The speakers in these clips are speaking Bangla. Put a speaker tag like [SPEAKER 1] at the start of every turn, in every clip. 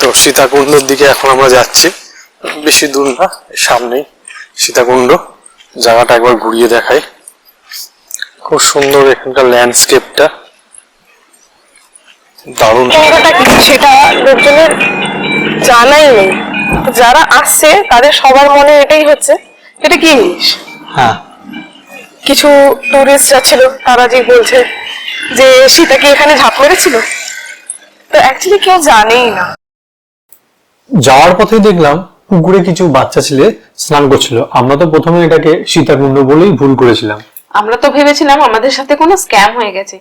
[SPEAKER 1] তো সীতাকুণ্ডর দিকে এখন আমরা যাচ্ছি, বেশি দূর না, সামনেই সীতাকুণ্ড। জায়গাটা একবার ঘুরিয়ে দেখাই, খুব সুন্দর এখানকার ল্যান্ডস্কেপটা, দারুণ।
[SPEAKER 2] সেটা লোকজনের জানাই নেই, যারা আসছে তাদের সবার মনে এটাই হচ্ছে এটা কি জিনিস।
[SPEAKER 1] হ্যাঁ,
[SPEAKER 2] কিছু টুরিস্টরা ছিল, তারা যে বলছে যে সীতা কি এখানে ঝাঁপ মেরেছিল, তো অ্যাকচুয়ালি কেউ জানেই না।
[SPEAKER 1] যাওয়ার পথে দেখলাম পুকুরে কিছু বাচ্চা ছেলে স্নান করছিল। আমরা তো প্রথমে এটাকে সীতাকুণ্ড বলেই ভুল করেছিলাম।
[SPEAKER 2] আমরা তো ভেবেছিলাম আমাদের সাথে কোনো স্ক্যাম হয়ে গেছে,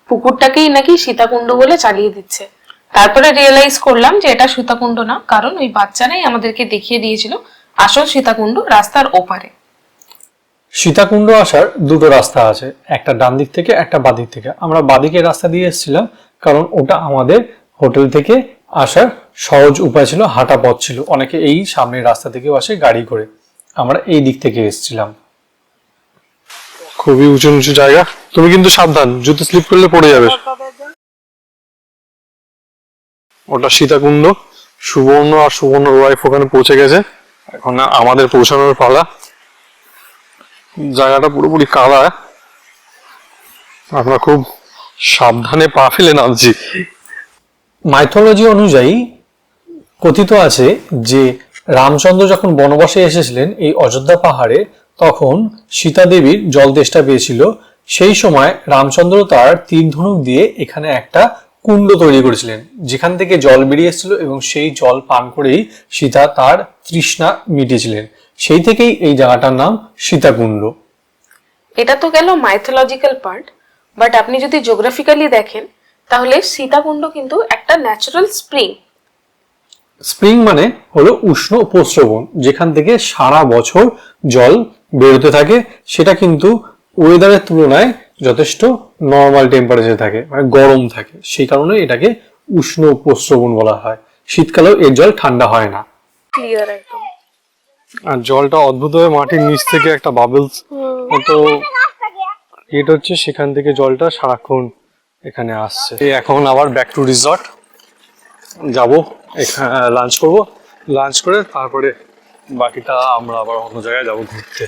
[SPEAKER 2] পুকুরটাকেই নাকি সীতাকুণ্ড বলে চালিয়ে দিচ্ছে। তারপরে রিয়েলাইজ করলাম যে এটা সীতাকুণ্ড না, কারণ ওই বাচ্চারাই আমাদেরকে দেখিয়ে দিয়েছিল আসল সীতাকুণ্ড রাস্তার ওপারে।
[SPEAKER 1] সীতাকুণ্ড আসার দুটো রাস্তা আছে, একটা ডান দিক থেকে একটা বাঁ দিক থেকে। আমরা বাঁদিকের রাস্তা দিয়ে এসেছিলাম, কারণ ওটা আমাদের হোটেল থেকে আসার সহজ উপায় ছিল, হাঁটা পথ ছিল। অনেকে এই সামনের রাস্তা থেকেও আসে গাড়ি করে, আমরা এই দিক থেকে এসেছিলাম। খুবই উঁচু নিচু জায়গা, তুমি কিন্তু সাবধান, জুতো স্লিপ করলে পড়ে যাবে। ওটা সীতাকুণ্ড। সুবর্ণ আর সুবর্ণ ওয়াইফ ওখানে পৌঁছে গেছে, এখন আমাদের পৌঁছানোর পালা। জায়গাটা পুরোপুরি কাদা, আমরা খুব সাবধানে পা ফেলে নামছি। মাইথোলজি অনুযায়ী কথিত আছে যে রামচন্দ্র যখন বনবাসে এসেছিলেন এই অযোধ্যা পাহাড়ে, তখন সীতা দেবীর জল তেষ্টা পেয়েছিল। সেই সময় রামচন্দ্র তার তীর ধনুক দিয়ে এখানে একটা কুণ্ড তৈরি করেছিলেন, যেখান থেকে জল বেরিয়ে এসেছিল, এবং সেই জল পান করেই সীতা তার তৃষ্ণা মিটিয়েছিলেন। সেই থেকেই এই জায়গাটার নাম সীতাকুণ্ড।
[SPEAKER 2] এটা তো গেল মাইথোলজিক্যাল পার্ট, বাট আপনি যদি জিওগ্রাফিক্যালি দেখেন তাহলে সীতাকুণ্ড কিন্তু একটা ন্যাচারাল স্প্রিং।
[SPEAKER 1] স্প্রিং মানে হলো উষ্ণ প্রস্রবণ, যেখান থেকে সারা বছর জল বেরোতে থাকে। সেটা কিন্তু ওয়েদারের তুলনায় যথেষ্ট নর্মাল টেম্পারেচার থাকে, মানে গরম থাকে। সেই কারণে এটাকে উষ্ণ প্রস্রবণ বলা হয়। শীতকালেও এর জল ঠান্ডা হয় না।
[SPEAKER 2] ক্লিয়ার একদম।
[SPEAKER 1] আর জলটা অদ্ভুতভাবে মাটির নিচ থেকে একটা বাবলস মতো ক্রিয়েট হচ্ছে, সেখান থেকে জলটা সারাক্ষণ এখানে আসছে। এখন আবার ব্যাক টু রিসর্ট যাবো, এখানে লাঞ্চ করবো। লাঞ্চ করে তারপরে বাকিটা আমরা আবার অন্য জায়গায় যাবো ঘুরতে।